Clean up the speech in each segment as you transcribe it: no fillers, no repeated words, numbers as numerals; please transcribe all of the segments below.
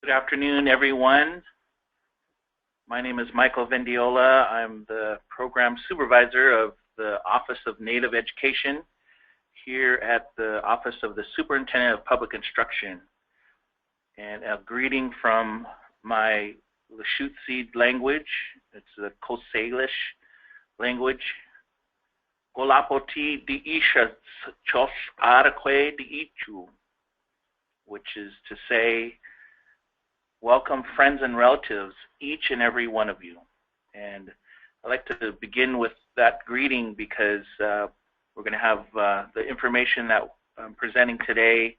Good afternoon, everyone. My name is Michael Vendiola. I'm the program supervisor of the Office of Native Education here at the Office of the Superintendent of Public Instruction. And a greeting from my Lushootseed language. It's the Coast Salish language. Golapoti di isha chos araque di ichu, which is to say, welcome friends and relatives, each and every one of you. And I'd like to begin with that greeting because we're going to have the information that I'm presenting today,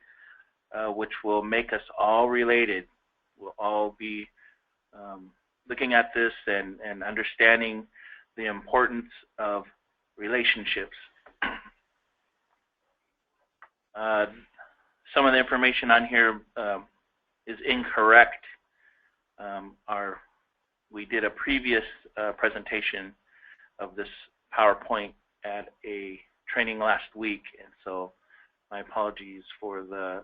which will make us all related. We'll all be looking at this and understanding the importance of relationships. Some of the information on here is incorrect. We did a previous presentation of this PowerPoint at a training last week, and so my apologies for the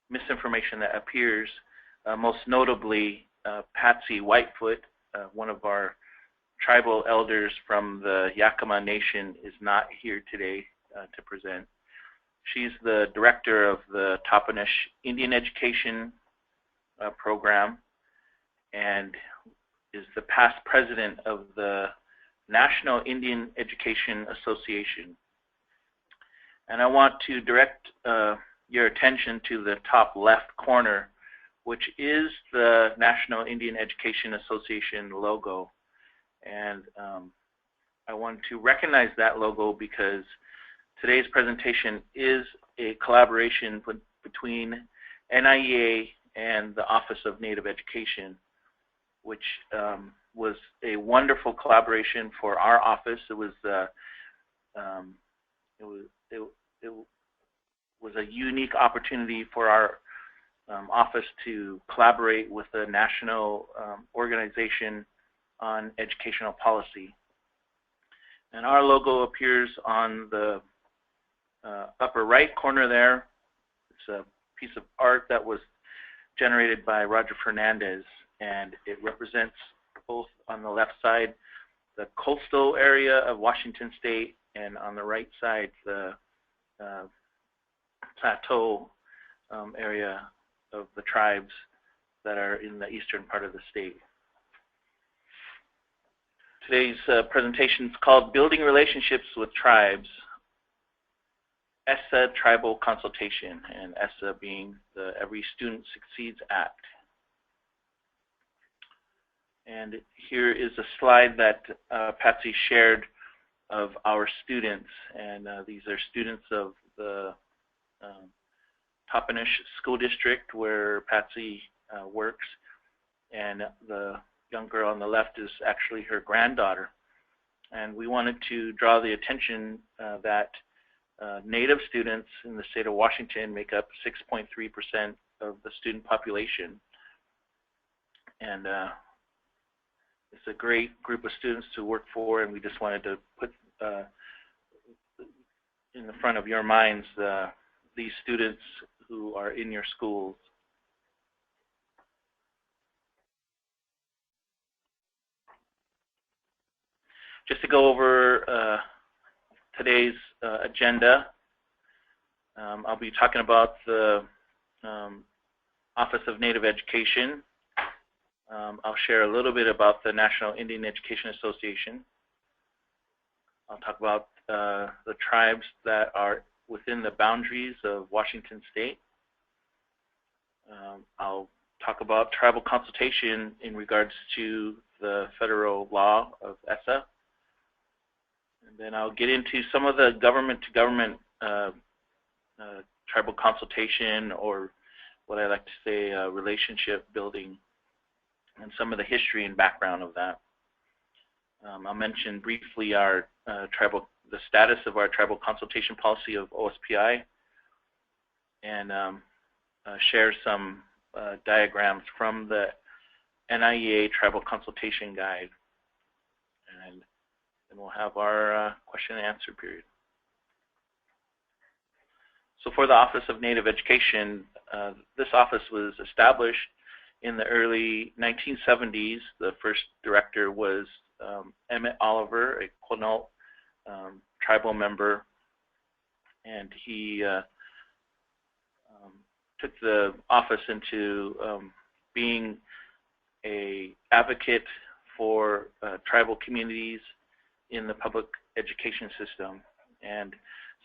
misinformation that appears. Most notably, Patsy Whitefoot, one of our tribal elders from the Yakama Nation, is not here today to present. She's the director of the Toppenish Indian Education program and is the past president of the National Indian Education Association. And I want to direct your attention to the top left corner, which is the National Indian Education Association logo. And I want to recognize that logo because today's presentation is a collaboration between NIEA and the Office of Native Education, which was a wonderful collaboration for our office. It was a unique opportunity for our office to collaborate with a national organization on educational policy. And our logo appears on the upper right corner there. It's a piece of art that was generated by Roger Fernandez, and it represents both on the left side the coastal area of Washington State, and on the right side the plateau area of the tribes that are in the eastern part of the state. Today's presentation is called Building Relationships with Tribes, ESSA Tribal Consultation, and ESSA being the Every Student Succeeds Act. And here is a slide that Patsy shared of our students, and these are students of the Toppenish School District where Patsy works, and the young girl on the left is actually her granddaughter. And we wanted to draw the attention that Native students in the state of Washington make up 6.3% of the student population. And it's a great group of students to work for, and we just wanted to put in the front of your minds these students who are in your schools. Just to go over today's agenda, I'll be talking about the Office of Native Education. I'll share a little bit about the National Indian Education Association. I'll talk about the tribes that are within the boundaries of Washington State. I'll talk about tribal consultation in regards to the federal law of ESSA. And then I'll get into some of the government-to-government tribal consultation, or what I like to say, relationship building, and some of the history and background of that. I'll mention briefly the status of our tribal consultation policy of OSPI, and share some diagrams from the NIEA Tribal Consultation Guide. And then we'll have our question and answer period. So for the Office of Native Education, This office was established in the early 1970s. The first director was Emmett Oliver, a Quinault tribal member, and he took the office into being an advocate for tribal communities in the public education system. And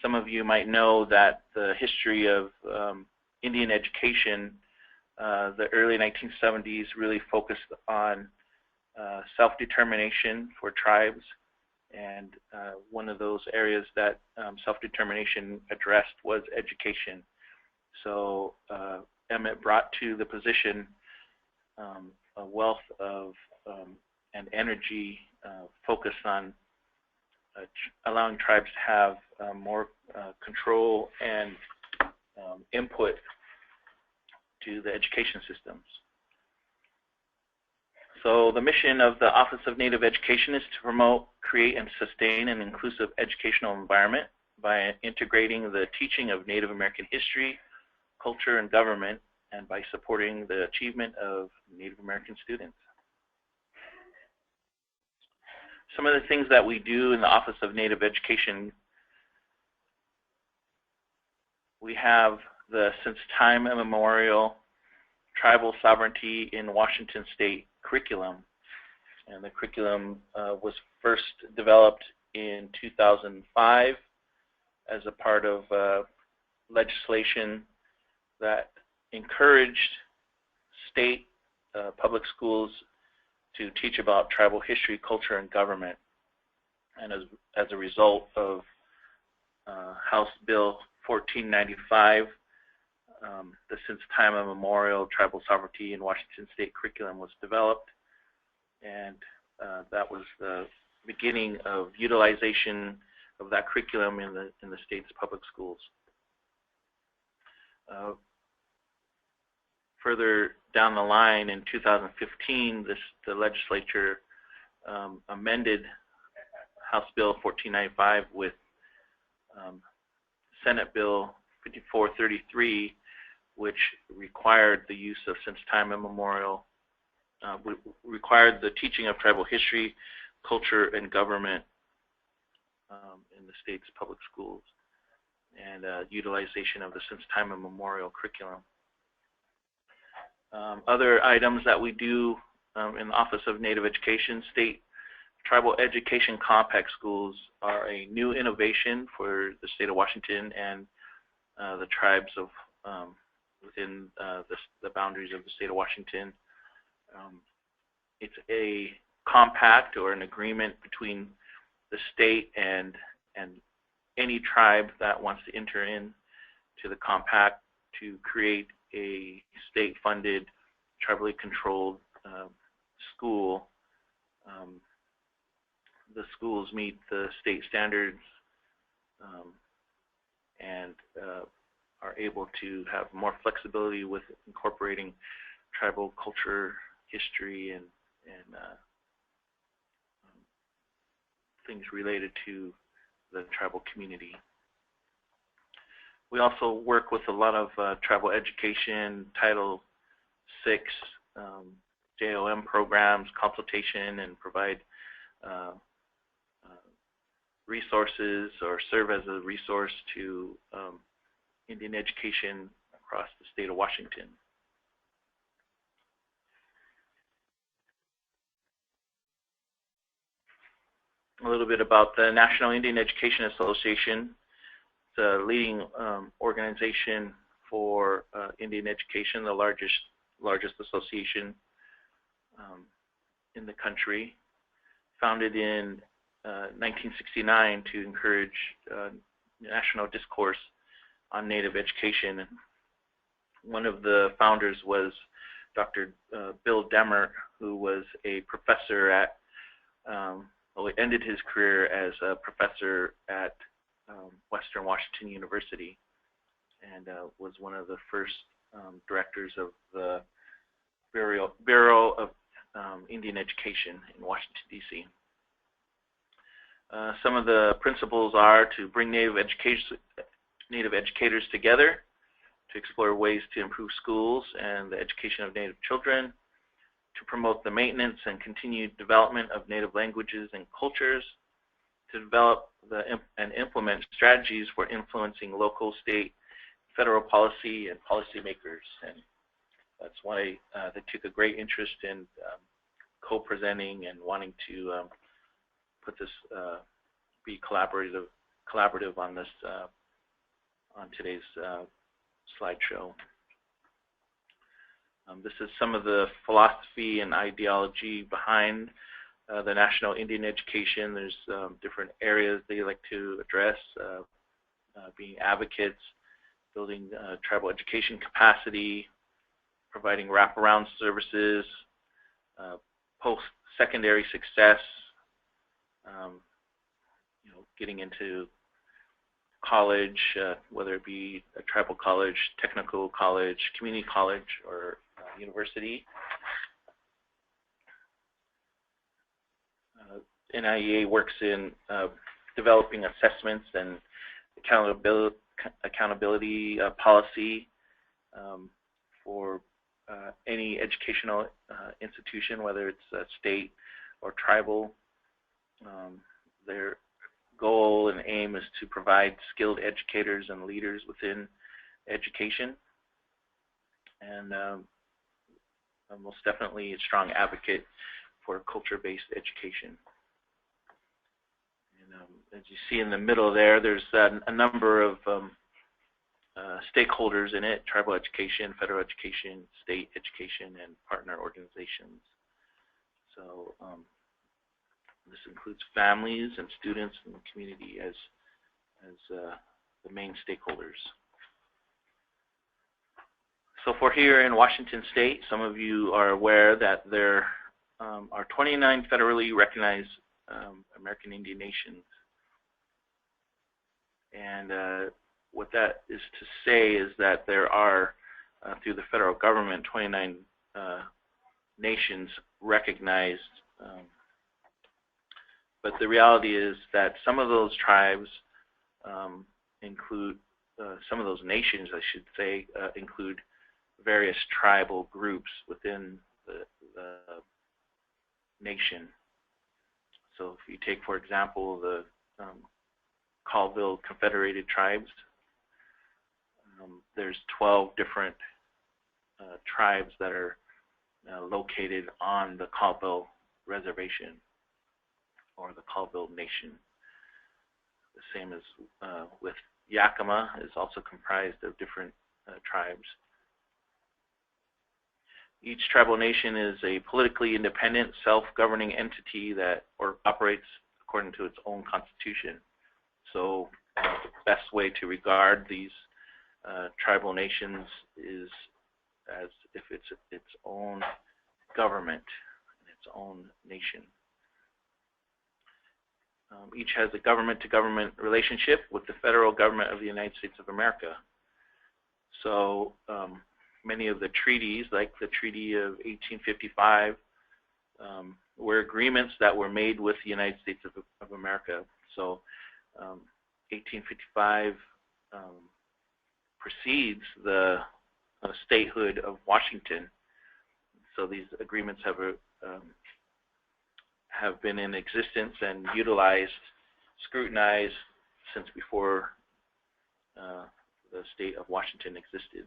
some of you might know that the history of Indian education, the early 1970s really focused on self-determination for tribes, and one of those areas that self-determination addressed was education. So Emmett brought to the position a wealth of and energy focused on allowing tribes to have more control and input to the education systems. So the mission of the Office of Native Education is to promote, create, and sustain an inclusive educational environment by integrating the teaching of Native American history, culture, and government, and by supporting the achievement of Native American students. Some of the things that we do in the Office of Native Education: we have the since time immemorial tribal sovereignty in Washington state curriculum, and the curriculum was first developed in 2005 as a part of legislation that encouraged state public schools to teach about tribal history, culture, and government. And as a result of House Bill 1495, the since time immemorial tribal sovereignty in Washington state curriculum was developed, and that was the beginning of utilization of that curriculum in the state's public schools. Further down the line, in 2015, the legislature amended House Bill 1495 with Senate Bill 5433, which required the use of since time immemorial, required the teaching of tribal history, culture, and government in the state's public schools, and utilization of the since time immemorial curriculum. Other items that we do in the Office of Native Education: state tribal education compact schools are a new innovation for the state of Washington and the tribes of within the boundaries of the state of Washington. It's a compact or an agreement between the state and any tribe that wants to enter in to the compact to create a state-funded, tribally controlled school. The schools meet the state standards and are able to have more flexibility with incorporating tribal culture, history, and things related to the tribal community. We also work with a lot of tribal education, Title VI, JOM programs, consultation, and provide resources or serve as a resource to Indian education across the state of Washington. A little bit about the National Indian Education Association. It's a leading organization for Indian education, the largest association in the country. Founded in 1969 to encourage national discourse on Native education. One of the founders was Dr. Bill Demert, who was a professor at, well, he ended his career as a professor at Western Washington University, and was one of the first directors of the Bureau of Indian Education in Washington, D.C. Some of the principles are to bring Native educators together to explore ways to improve schools and the education of Native children, to promote the maintenance and continued development of Native languages and cultures, to develop and implement strategies for influencing local, state, federal policy and policymakers. And that's why they took a great interest in co-presenting and wanting to put this, be collaborative on this, on today's slideshow. This is some of the philosophy and ideology behind the National Indian Education. There's different areas they like to address, being advocates, building tribal education capacity, providing wraparound services, post-secondary success, getting into college, whether it be a tribal college, technical college, community college, or university. NIEA works in developing assessments and accountability policy for any educational institution, whether it's state or tribal. Their goal and aim is to provide skilled educators and leaders within education, and most definitely a strong advocate for culture-based education. And as you see in the middle there, there's a number of stakeholders in it: tribal education, federal education, state education, and partner organizations. So this includes families and students and the community as the main stakeholders. So for here in Washington State, some of you are aware that there are 29 federally recognized American Indian nations. And what that is to say is that there are, through the federal government, 29 nations recognized. But the reality is that some of those tribes include, some of those nations, I should say, include various tribal groups within the nation. So if you take, for example, the Colville Confederated Tribes, there's 12 different tribes that are located on the Colville Reservation, or the Colville Nation. The same as with Yakima, is also comprised of different tribes. Each tribal nation is a politically independent, self-governing entity that operates according to its own constitution. So the best way to regard these tribal nations is as if it's its own government and its own nation. Each has a government-to-government relationship with the federal government of the United States of America. So many of the treaties, like the Treaty of 1855, were agreements that were made with the United States of America. So 1855 precedes the statehood of Washington. So these agreements have been in existence and utilized, scrutinized since before the state of Washington existed.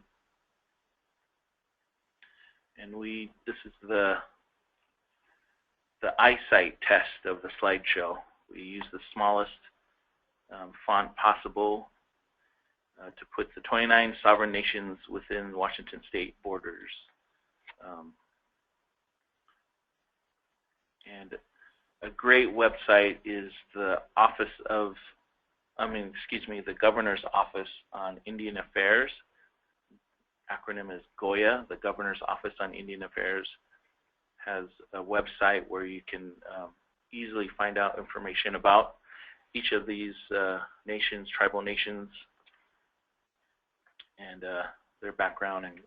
And this is the eyesight test of the slideshow. We use the smallest font possible to put the 29 sovereign nations within Washington state borders. And a great website is the the Governor's Office on Indian Affairs. Acronym is GOIA. The Governor's Office on Indian Affairs has a website where you can easily find out information about each of these nations, tribal nations, and their background and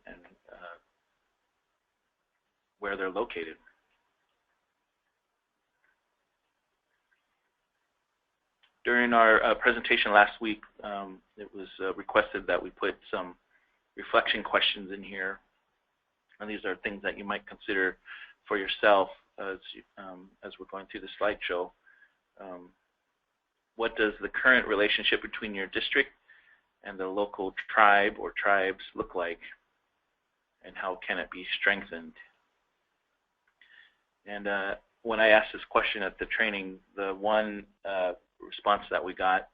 where they're located. During our presentation last week, it was requested that we put some reflection questions in here. And these are things that you might consider for yourself as we're going through the slideshow. What does the current relationship between your district and the local tribe or tribes look like? And how can it be strengthened? And when I asked this question at the training, the one response that we got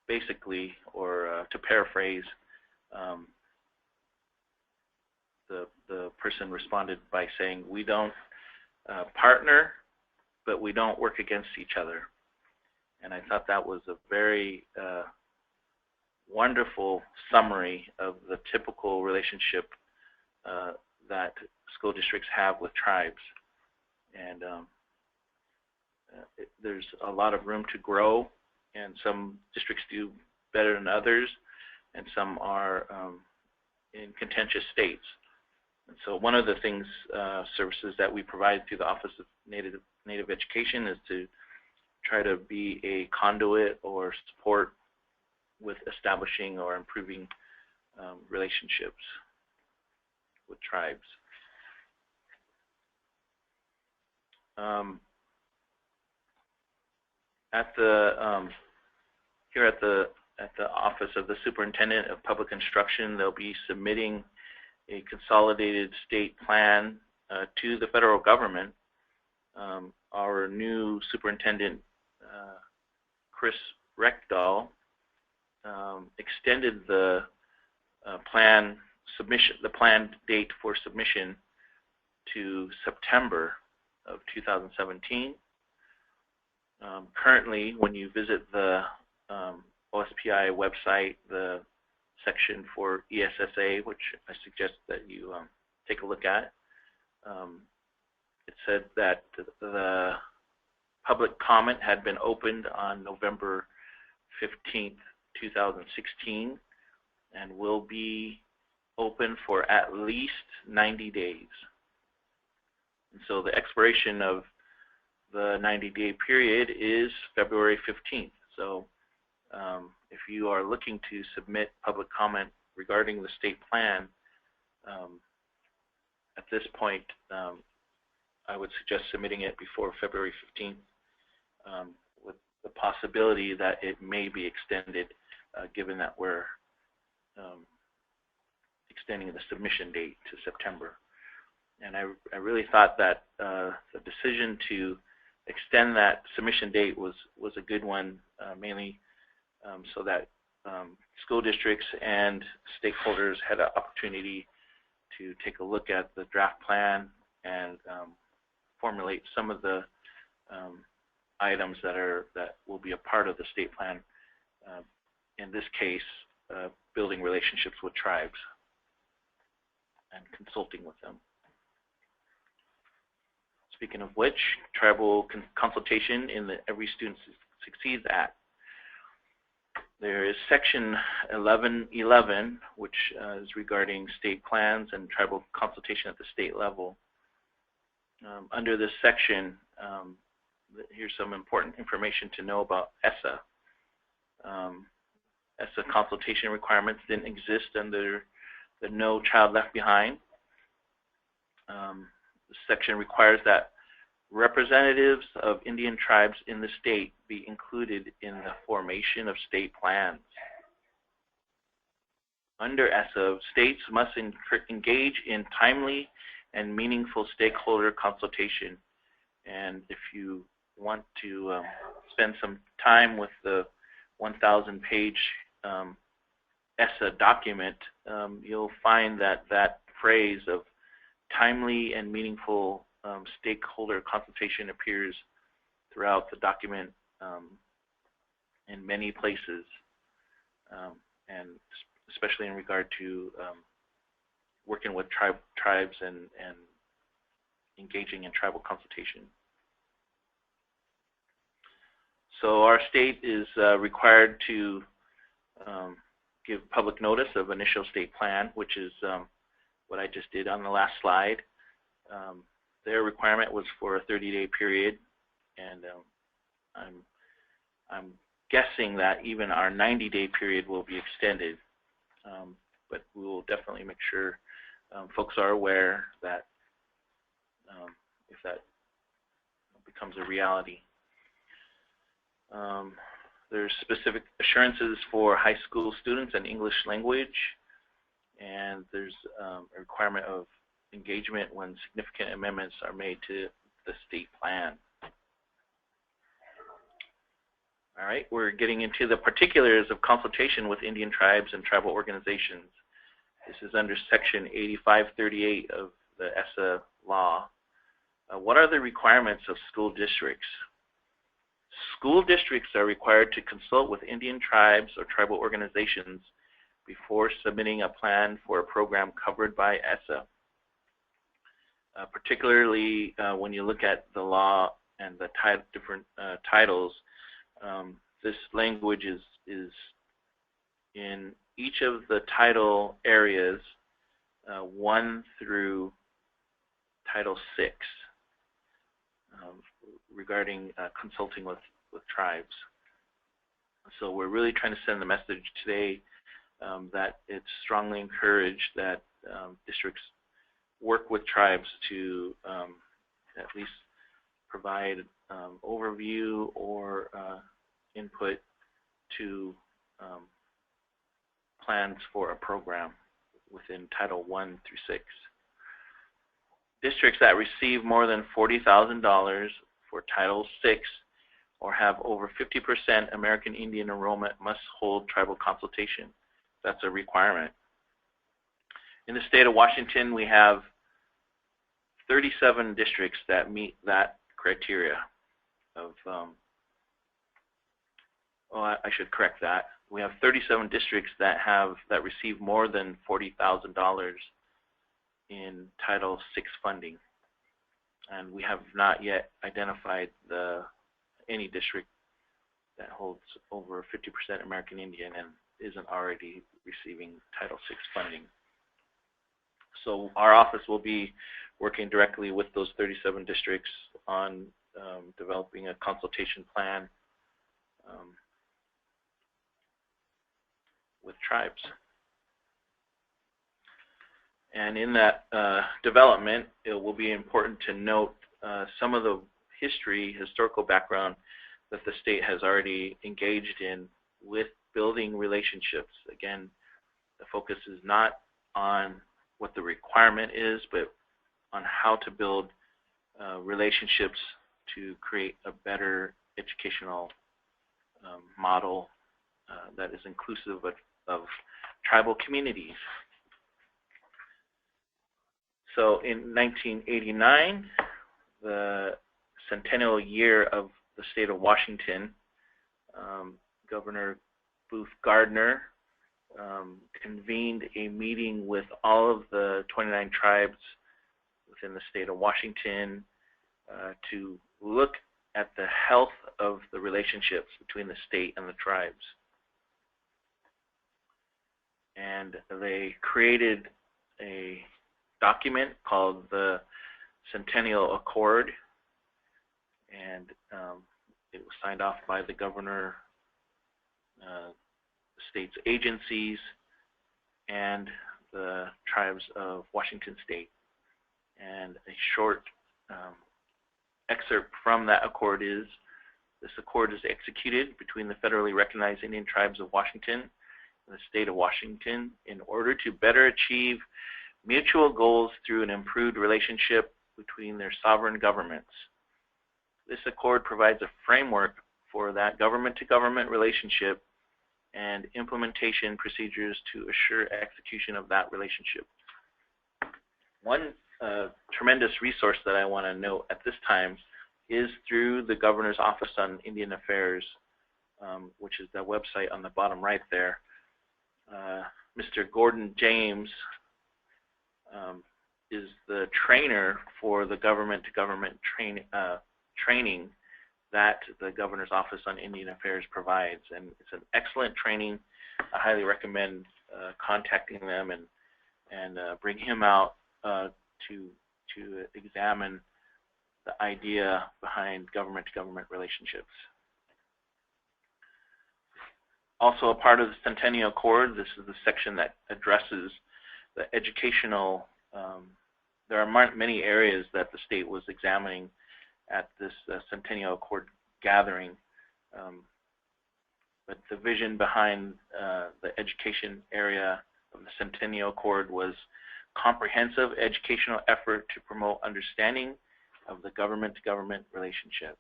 basically, or to paraphrase, the person responded by saying, we don't partner, but we don't work against each other. And I thought that was a very wonderful summary of the typical relationship that school districts have with tribes. And there's a lot of room to grow, and some districts do better than others, and some are in contentious states. And so one of the things, services that we provide through the Office of Native Education is to try to be a conduit or support with establishing or improving relationships with tribes. Here at the Office of the Superintendent of Public Instruction, they'll be submitting a consolidated state plan to the federal government. Our new superintendent, Chris Reckdahl, extended the planned date for submission to September of 2017. Currently, when you visit the OSPI website, the section for ESSA, which I suggest that you take a look at, it said that the public comment had been opened on November 15th, 2016, and will be open for at least 90 days. And so the expiration of the 90-day period is February 15th. So if you are looking to submit public comment regarding the state plan, at this point, I would suggest submitting it before February 15th, with the possibility that it may be extended, given that we're extending the submission date to September. And I really thought that the decision to extend that submission date was a good one, mainly so that school districts and stakeholders had an opportunity to take a look at the draft plan and formulate some of the items that will be a part of the state plan. In this case, building relationships with tribes and consulting with them. Speaking of which, tribal consultation in the Every Student Succeeds Act. There is section 1111, which is regarding state plans and tribal consultation at the state level. Under this section, here's some important information to know about ESSA. ESSA consultation requirements didn't exist under the No Child Left Behind. This section requires that representatives of Indian tribes in the state be included in the formation of state plans. Under ESSA, states must engage in timely and meaningful stakeholder consultation. And if you want to spend some time with the 1,000-page ESSA document, you'll find that phrase of timely and meaningful stakeholder consultation appears throughout the document in many places, and especially in regard to working with tribes and engaging in tribal consultation. So our state is required to give public notice of initial state plan, which is what I just did on the last slide. Their requirement was for a 30-day period, and I'm guessing that even our 90-day period will be extended, but we will definitely make sure folks are aware that if that becomes a reality. There's specific assurances for high school students and English language, and there's a requirement of engagement when significant amendments are made to the state plan. All right, we're getting into the particulars of consultation with Indian tribes and tribal organizations. This is under Section 8538 of the ESSA law. What are the requirements of school districts? School districts are required to consult with Indian tribes or tribal organizations before submitting a plan for a program covered by ESSA. Particularly when you look at the law and the different titles, this language is in each of the title areas 1 through Title 6 regarding consulting with tribes. So we're really trying to send the message today that it's strongly encouraged that districts work with tribes to at least provide overview or input to plans for a program within Title 1 through 6. Districts that receive more than $40,000 for Title 6 or have over 50% American Indian enrollment must hold tribal consultation. That's a requirement. In the state of Washington, we have 37 districts that meet that criteria of, I should correct that. We have 37 districts that receive more than $40,000 in Title 6 funding. And we have not yet identified any district that holds over 50% American Indian and isn't already receiving Title 6 funding. So our office will be working directly with those 37 districts on developing a consultation plan with tribes. And in that development, it will be important to note some of the historical background that the state has already engaged in with building relationships. Again, the focus is not on what the requirement is, but on how to build relationships to create a better educational model that is inclusive of tribal communities. So in 1989, the centennial year of the state of Washington, Governor Booth Gardner convened a meeting with all of the 29 tribes within the state of Washington to look at the health of the relationships between the state and the tribes. And they created a document called the Centennial Accord, and it was signed off by the governor, the state's agencies, and the tribes of Washington State. And a short excerpt from that accord is, this accord is executed between the federally recognized Indian tribes of Washington and the state of Washington in order to better achieve mutual goals through an improved relationship between their sovereign governments. This accord provides a framework for that government-to-government relationship and implementation procedures to assure execution of that relationship. One tremendous resource that I want to note at this time is through the Governor's Office on Indian Affairs, which is the website on the bottom right there. Mr. Gordon James is the trainer for the government-to-government training that the Governor's Office on Indian Affairs provides, and it's an excellent training. I highly recommend contacting them and bring him out to examine the idea behind government-to-government relationships. Also a part of the Centennial Accord, this is the section that addresses the educational, there are many areas that the state was examining at this Centennial Accord gathering. But the vision behind the education area of the Centennial Accord was comprehensive educational effort to promote understanding of the government-to-government relationship.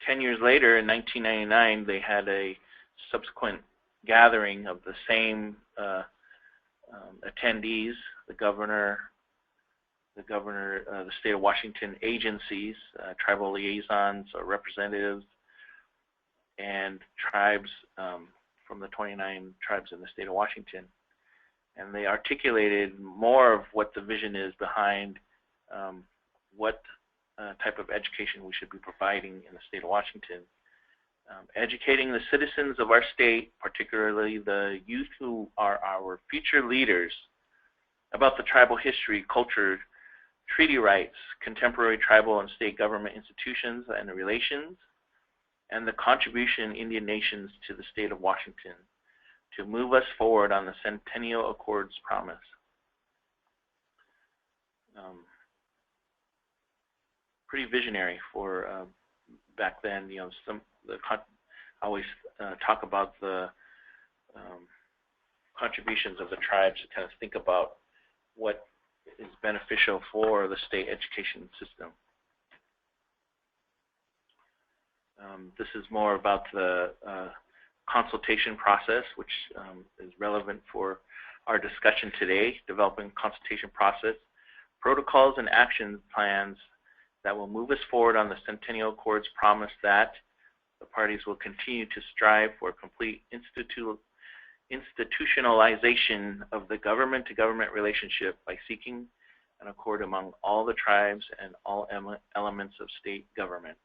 Ten years later, in 1999, they had a subsequent gathering of the same attendees, the governor, the state of Washington agencies, tribal liaisons or representatives, and tribes from the 29 tribes in the state of Washington. And they articulated more of what the vision is behind what type of education we should be providing in the state of Washington. Educating the citizens of our state, particularly the youth who are our future leaders, about the tribal history, culture, treaty rights, contemporary tribal and state government institutions and the relations, and the contribution Indian nations to the state of Washington to move us forward on the Centennial Accord's promise. Pretty visionary for back then. You know, I always talk about the contributions of the tribes to kind of think about what is beneficial for the state education system. This is more about the consultation process, which is relevant for our discussion today, developing consultation process, protocols and action plans that will move us forward on the Centennial Accord's promise that the parties will continue to strive for complete institutionalization of the government-to-government relationship by seeking an accord among all the tribes and all elements of state government.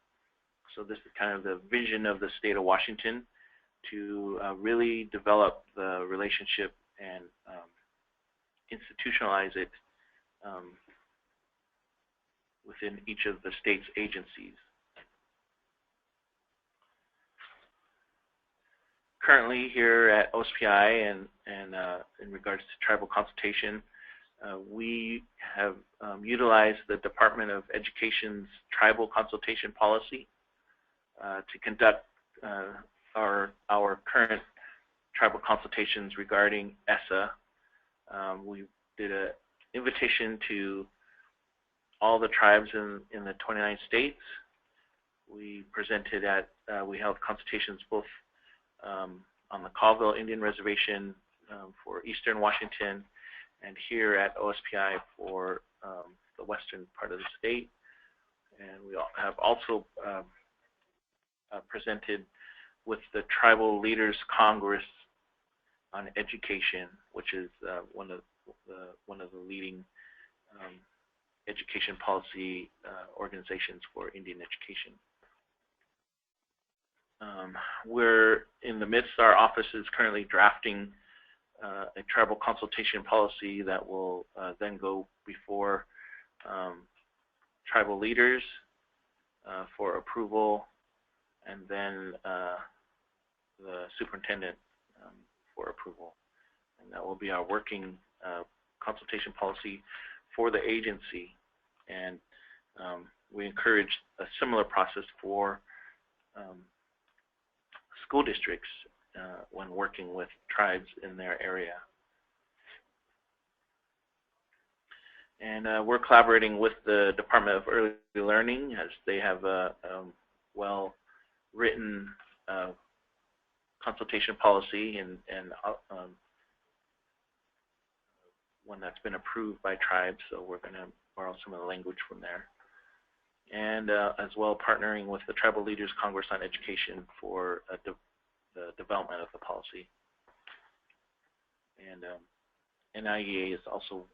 So this is kind of the vision of the state of Washington to really develop the relationship and institutionalize it within each of the state's agencies. Currently here at OSPI and in regards to tribal consultation, we have utilized the Department of Education's tribal consultation policy to conduct our current tribal consultations regarding ESSA. We did an invitation to all the tribes in the 29 states. We presented at, we held consultations both on the Colville Indian Reservation for Eastern Washington and here at OSPI for the western part of the state. And we have also presented with the Tribal Leaders Congress on Education, which is one of the leading education policy organizations for Indian education. We're in the midst, our office is currently drafting a tribal consultation policy that will then go before tribal leaders for approval, and then the superintendent for approval. And that will be our working consultation policy for the agency. And we encourage a similar process for school districts when working with tribes in their area. And we're collaborating with the Department of Early Learning as they have a well-written consultation policy and one that's been approved by tribes, so we're going to borrow some of the language from there. And as well partnering with the Tribal Leaders Congress on Education for the development of the policy. And NIEA is also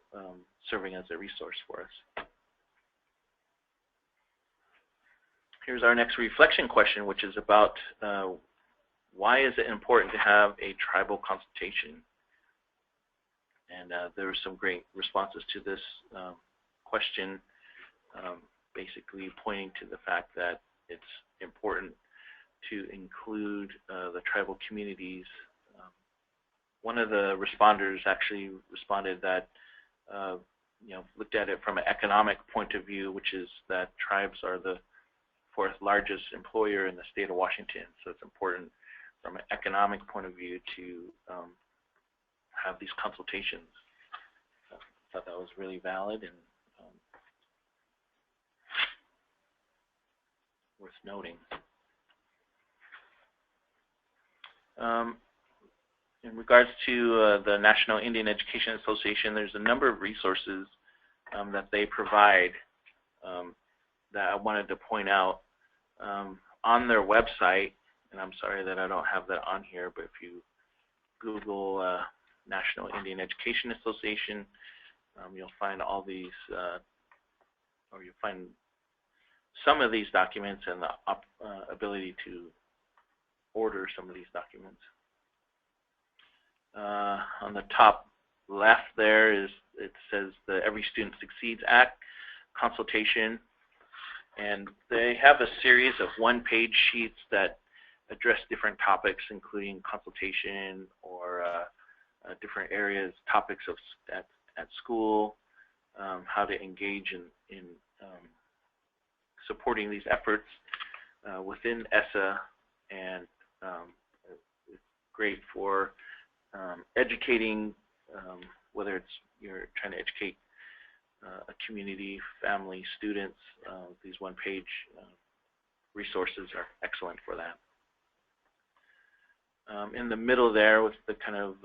serving as a resource for us. Here's our next reflection question, which is about why is it important to have a tribal consultation? And there are some great responses to this question. basically pointing to the fact that it's important to include the tribal communities. One of the responders actually responded that, looked at it from an economic point of view, which is that tribes are the fourth largest employer in the state of Washington. So it's important from an economic point of view to have these consultations. So I thought that was really valid and worth noting. In regards to the National Indian Education Association, there's a number of resources that they provide that I wanted to point out on their website. And I'm sorry that I don't have that on here, but if you Google National Indian Education Association, you'll find all these, or you'll find some of these documents and the ability to order some of these documents. On the top left there it says the Every Student Succeeds Act, Consultation, and they have a series of one-page sheets that address different topics, including consultation or different areas, topics of at school, how to engage in supporting these efforts within ESSA, and it's great for educating, whether it's you're trying to educate a community, family, students. These one-page resources are excellent for that. In the middle there, with the kind of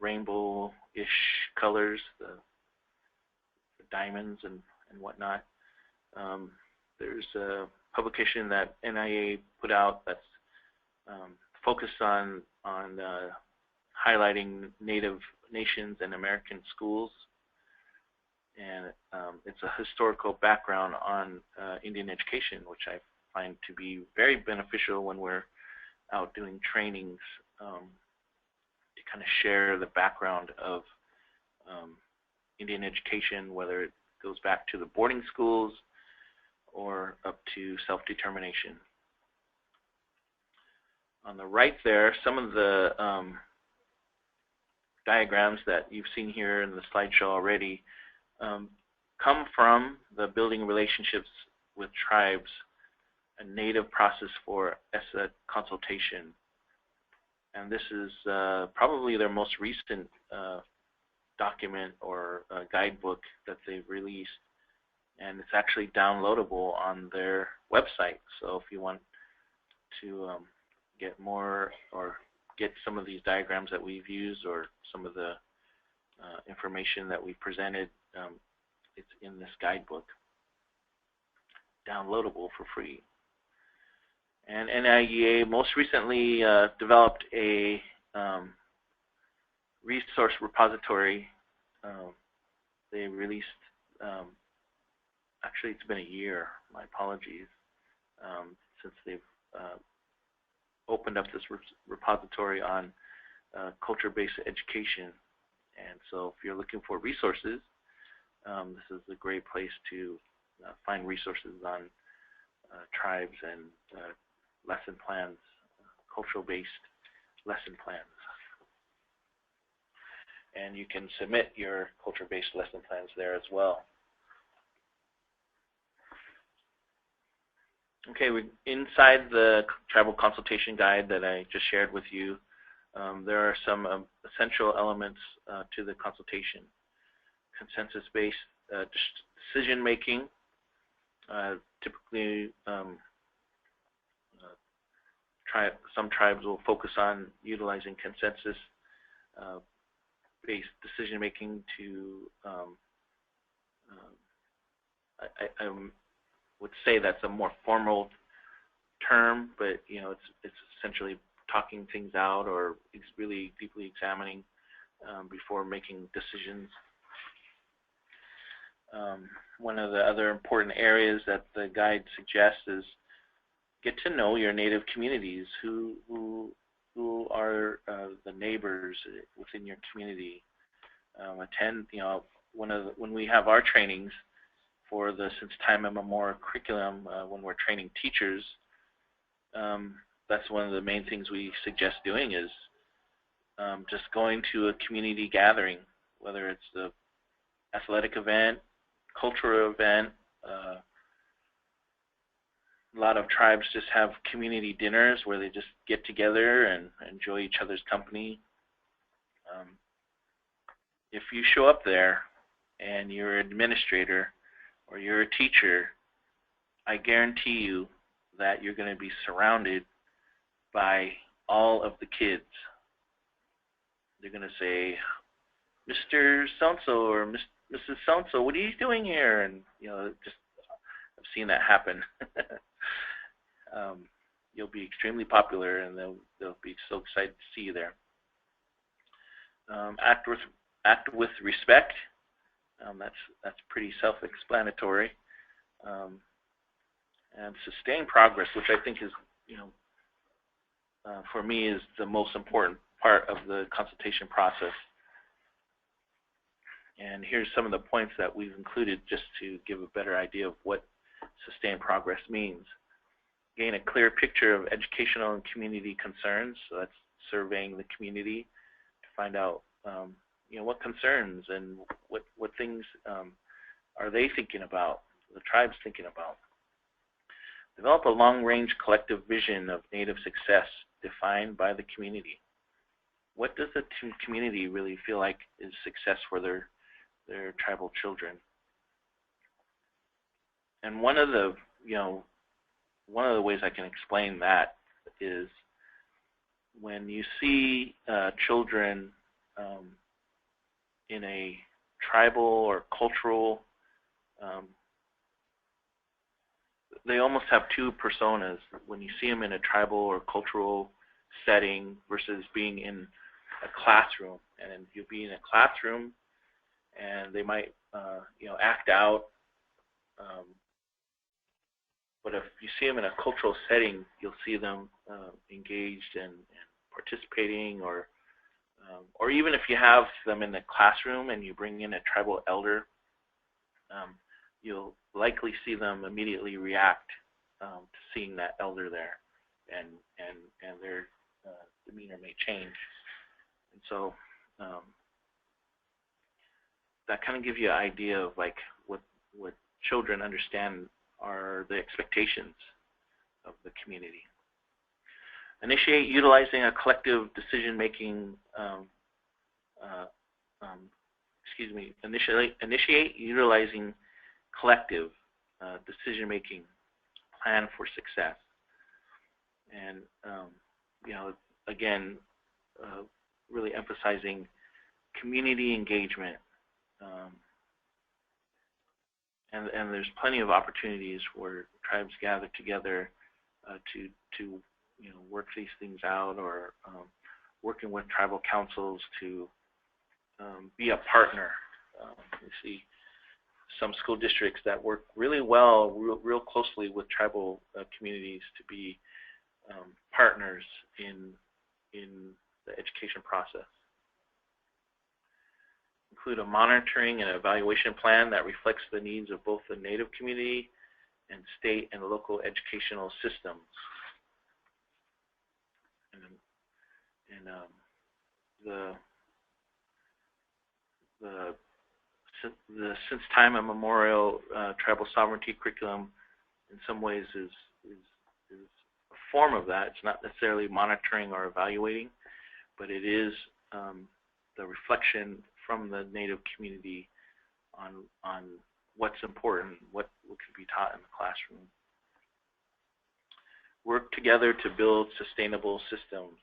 rainbow-ish colors, the diamonds and whatnot, there's a publication that NIEA put out that's focused on highlighting Native nations and American schools, and it's a historical background on Indian education, which I find to be very beneficial when we're out doing trainings, to kind of share the background of Indian education, whether it goes back to the boarding schools or up to self-determination. On the right there, some of the diagrams that you've seen here in the slideshow already come from the Building Relationships with Tribes, a native process for ESSA consultation. And this is probably their most recent document or guidebook that they've released. And it's actually downloadable on their website. So if you want to get more or get some of these diagrams that we've used or some of the information that we presented, it's in this guidebook, downloadable for free. And NIEA most recently developed a resource repository. They released, actually it's been a year, my apologies, since they've opened up this repository on culture-based education. And so if you're looking for resources, this is a great place to find resources on tribes and lesson plans, cultural-based lesson plans. And you can submit your culture-based lesson plans there as well. Okay, inside the Tribal Consultation Guide that I just shared with you, there are some essential elements to the consultation. Consensus-based decision-making. Typically, some tribes will focus on utilizing consensus-based decision-making to, I would say that's a more formal term, but it's essentially talking things out or really deeply examining before making decisions. One of the other important areas that the guide suggests is get to know your Native communities. Who are the neighbors within your community? Attend, when we have our trainings, for the since time immemorial curriculum when we're training teachers, that's one of the main things we suggest doing is just going to a community gathering, whether it's the athletic event, cultural event. A lot of tribes just have community dinners where they just get together and enjoy each other's company. If you show up there and you're an administrator or you're a teacher, I guarantee you that you're going to be surrounded by all of the kids. They're going to say, Mr. So-and-so or Mrs. So-and-so, what are you doing here? And, you know, just I've seen that happen. You'll be extremely popular, and they'll be so excited to see you there. Act with respect. That's pretty self-explanatory. And sustain progress, which I think is, you know, for me is the most important part of the consultation process. And here's some of the points that we've included just to give a better idea of what sustained progress means. Gain a clear picture of educational and community concerns. So that's surveying the community to find out, you know, what concerns and what things are they thinking about, the tribe's thinking about. Develop a long-range collective vision of Native success defined by the community. What does the community really feel like is success for their tribal children? And one of the ways I can explain that is when you see children in a tribal or cultural, they almost have two personas. When you see them in a tribal or cultural setting versus being in a classroom, and you'll be in a classroom and they might you know, act out, but if you see them in a cultural setting, you'll see them engaged and participating, or even if you have them in the classroom and you bring in a tribal elder, you'll likely see them immediately react to seeing that elder there, and their demeanor may change. And so that kind of gives you an idea of like what children understand are the expectations of the community. Initiate utilizing a collective decision-making. Initiate utilizing collective decision-making plan for success. And you know, again, really emphasizing community engagement. And there's plenty of opportunities where tribes gather together to you know, work these things out, or working with tribal councils to be a partner. You see some school districts that work really well, real closely with tribal communities to be partners in the education process. Include a monitoring and evaluation plan that reflects the needs of both the Native community and state and local educational systems. The since time immemorial tribal sovereignty curriculum, in some ways, is a form of that. It's not necessarily monitoring or evaluating, but it is the reflection from the Native community on what's important, what could be taught in the classroom. Work together to build sustainable systems.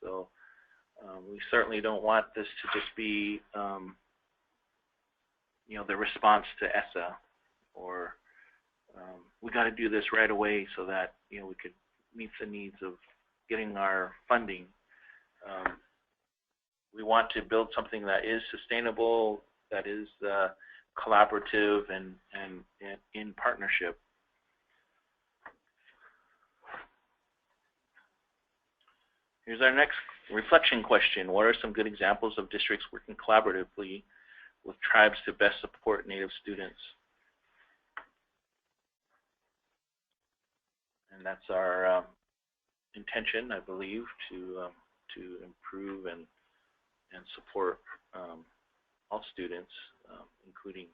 So we certainly don't want this to just be you know, the response to ESSA, or we got to do this right away so that, you know, we could meet the needs of getting our funding. We want to build something that is sustainable, that is collaborative and in partnership. Here's our next reflection question. What are some good examples of districts working collaboratively with tribes to best support Native students? And that's our intention, I believe, to improve and support all students, including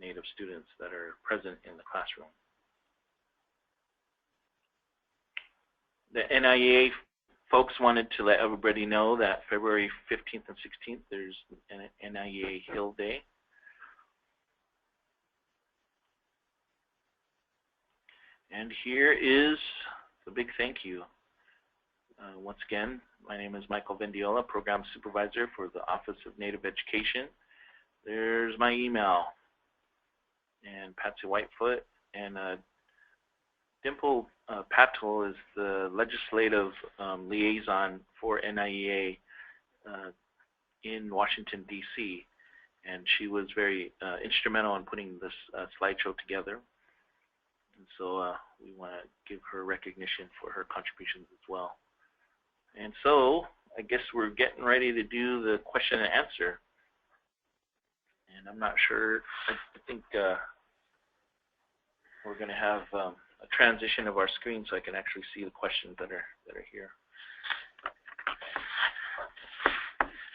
Native students that are present in the classroom. The NIEA folks wanted to let everybody know that February 15th and 16th there's an NIEA Hill Day. And here is the big thank you. Once again, my name is Michael Vendiola, Program Supervisor for the Office of Native Education. There's my email. And Patsy Whitefoot and Dimple Patel is the legislative liaison for NIEA in Washington, D.C. And she was very instrumental in putting this slideshow together. And so we want to give her recognition for her contributions as well. And so I guess we're getting ready to do the question and answer. And I'm not sure, I think we're going to have a transition of our screen so I can actually see the questions that are here.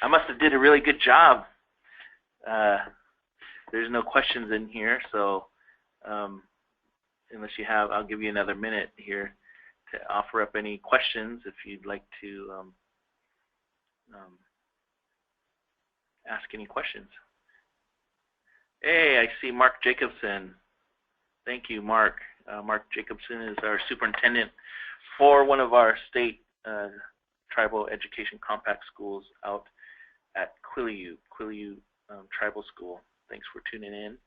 I must have did a really good job. There's no questions in here, so unless you have, I'll give you another minute here to offer up any questions if you'd like to ask any questions. Hey, I see Mark Jacobson. Thank you, Mark. Mark Jacobson is our superintendent for one of our state tribal education compact schools out at Quileute Tribal School. Thanks for tuning in.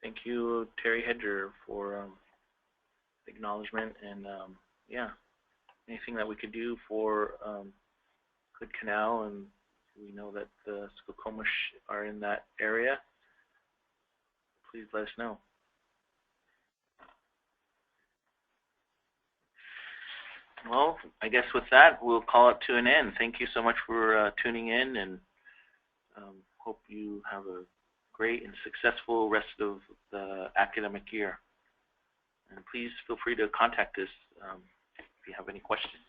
Thank you, Terry Hedger, for acknowledgement, and yeah, anything that we could do for Hood Canal, and we know that the Skokomish are in that area. Please let us know. Well, I guess with that, we'll call it to an end. Thank you so much for tuning in, and hope you have a great and successful rest of the academic year. And please feel free to contact us if you have any questions.